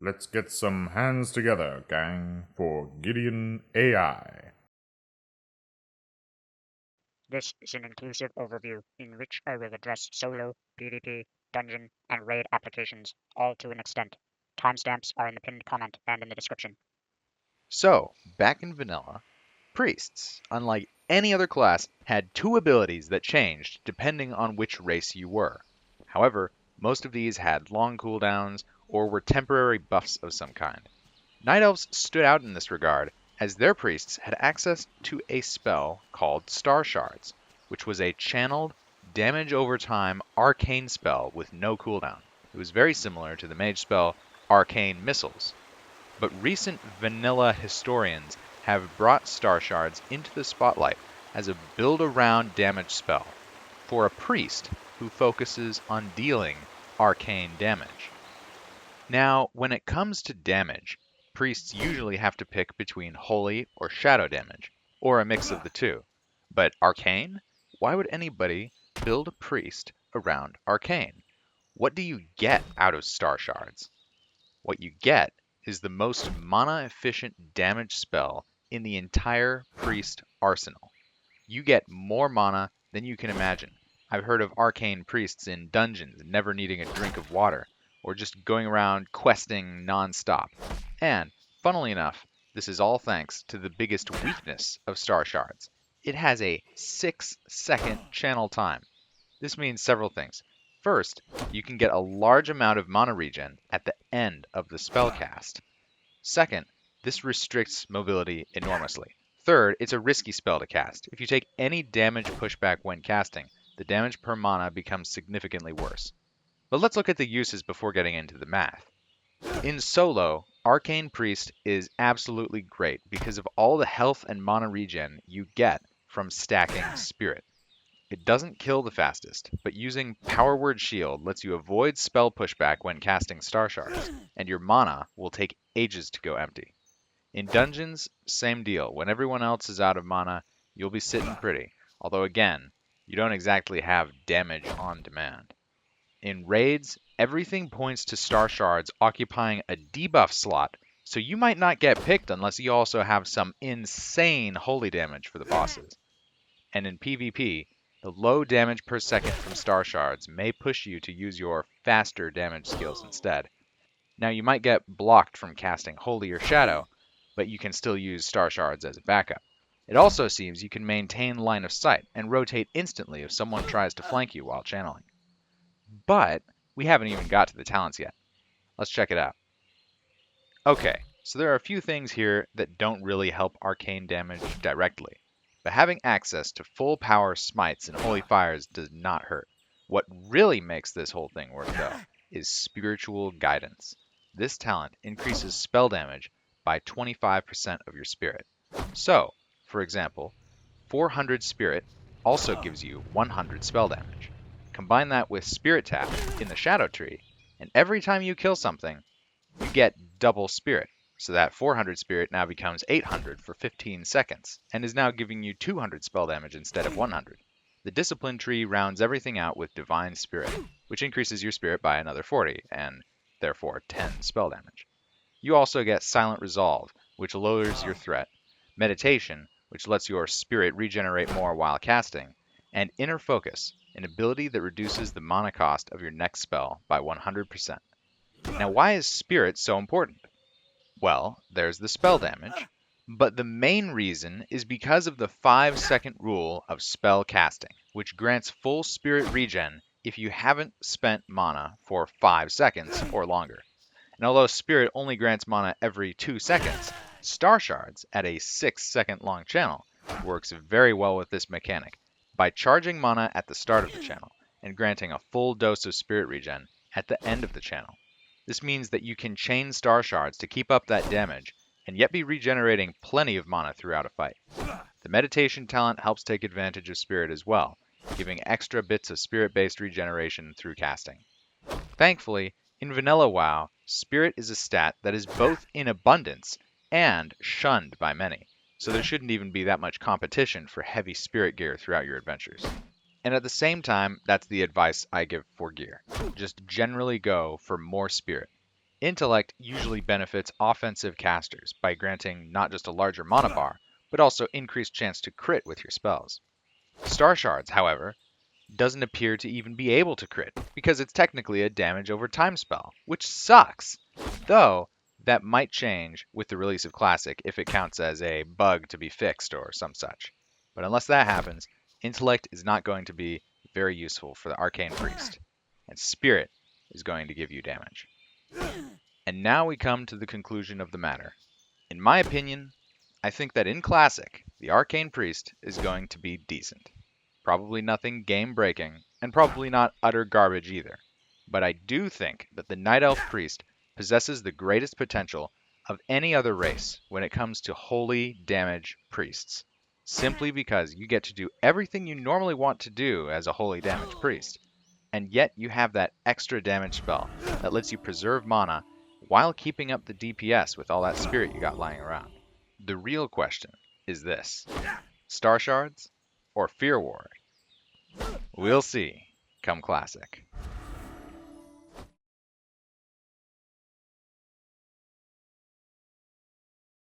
Let's get some hands together, gang, for Gideon AI. This is an inclusive overview in which I will address solo, PvP, dungeon, and raid applications, all to an extent. Timestamps are in the pinned comment and in the description. So, back in vanilla, priests, unlike any other class, had two abilities that changed depending on which race you were. However, most of these had long cooldowns or were temporary buffs of some kind. Night Elves stood out in this regard, as their priests had access to a spell called Starshards, which was a channeled, damage over time arcane spell with no cooldown. It was very similar to the mage spell Arcane Missiles, but recent vanilla historians have brought Starshards into the spotlight as a build-around damage spell for a priest who focuses on dealing arcane damage. Now, when it comes to damage, priests usually have to pick between holy or shadow damage, or a mix of the two. But arcane? Why would anybody build a priest around arcane? What do you get out of Starshards? What you get is the most mana-efficient damage spell in the entire priest arsenal. You get more mana than you can imagine. I've heard of arcane priests in dungeons never needing a drink of water, or just going around questing non-stop. And, funnily enough, this is all thanks to the biggest weakness of Starshards. It has a 6-second channel time. This means several things. First, you can get a large amount of mana regen at the end of the spell cast. Second, this restricts mobility enormously. Third, it's a risky spell to cast. If you take any damage pushback when casting, the damage per mana becomes significantly worse. But let's look at the uses before getting into the math. In solo, Arcane Priest is absolutely great because of all the health and mana regen you get from stacking Spirit. It doesn't kill the fastest, but using Power Word Shield lets you avoid spell pushback when casting Starshards, and your mana will take ages to go empty. In dungeons, same deal. When everyone else is out of mana, you'll be sitting pretty, although again, you don't exactly have damage on demand. In raids, everything points to Starshards occupying a debuff slot, so you might not get picked unless you also have some insane holy damage for the bosses. And in PvP, the low damage per second from Starshards may push you to use your faster damage skills instead. Now you might get blocked from casting Holy or Shadow, but you can still use Starshards as a backup. It also seems you can maintain line of sight and rotate instantly if someone tries to flank you while channeling. But we haven't even got to the talents yet. Let's check it out. Okay, so there are a few things here that don't really help arcane damage directly, but having access to full power smites and holy fires does not hurt. What really makes this whole thing work though is spiritual guidance. This talent increases spell damage by 25% of your spirit. So, for example, 400 spirit also gives you 100 spell damage. Combine that with spirit tap in the shadow tree, and every time you kill something, you get double spirit. So that 400 spirit now becomes 800 for 15 seconds, and is now giving you 200 spell damage instead of 100. The discipline tree rounds everything out with divine spirit, which increases your spirit by another 40, and therefore 10 spell damage. You also get silent resolve, which lowers your threat, meditation, which lets your spirit regenerate more while casting, and inner focus, an ability that reduces the mana cost of your next spell by 100%. Now, why is spirit so important? Well, there's the spell damage, but the main reason is because of the 5-second rule of spell casting, which grants full spirit regen if you haven't spent mana for 5 seconds or longer. And although spirit only grants mana every 2 seconds, Starshards at a 6-second long channel works very well with this mechanic by charging mana at the start of the channel and granting a full dose of spirit regen at the end of the channel. This means that you can chain Starshards to keep up that damage and yet be regenerating plenty of mana throughout a fight. The meditation talent helps take advantage of spirit as well, giving extra bits of spirit-based regeneration through casting. Thankfully, in vanilla WoW, spirit is a stat that is both in abundance and shunned by many, so there shouldn't even be that much competition for heavy spirit gear throughout your adventures. And at the same time, that's the advice I give for gear. Just generally go for more spirit. Intellect usually benefits offensive casters by granting not just a larger mana bar, but also increased chance to crit with your spells. Starshards, however, doesn't appear to even be able to crit, because it's technically a damage over time spell, which sucks! Though, that might change with the release of Classic if it counts as a bug to be fixed or some such. But unless that happens, Intellect is not going to be very useful for the Arcane Priest, and Spirit is going to give you damage. And now we come to the conclusion of the matter. In my opinion, I think that in Classic, the Arcane Priest is going to be decent. Probably nothing game-breaking, and probably not utter garbage either. But I do think that the Night Elf Priest possesses the greatest potential of any other race when it comes to holy damage priests, simply because you get to do everything you normally want to do as a holy damage priest, and yet you have that extra damage spell that lets you preserve mana while keeping up the DPS with all that spirit you got lying around. The real question is this: Starshards or Fear Ward? We'll see come Classic.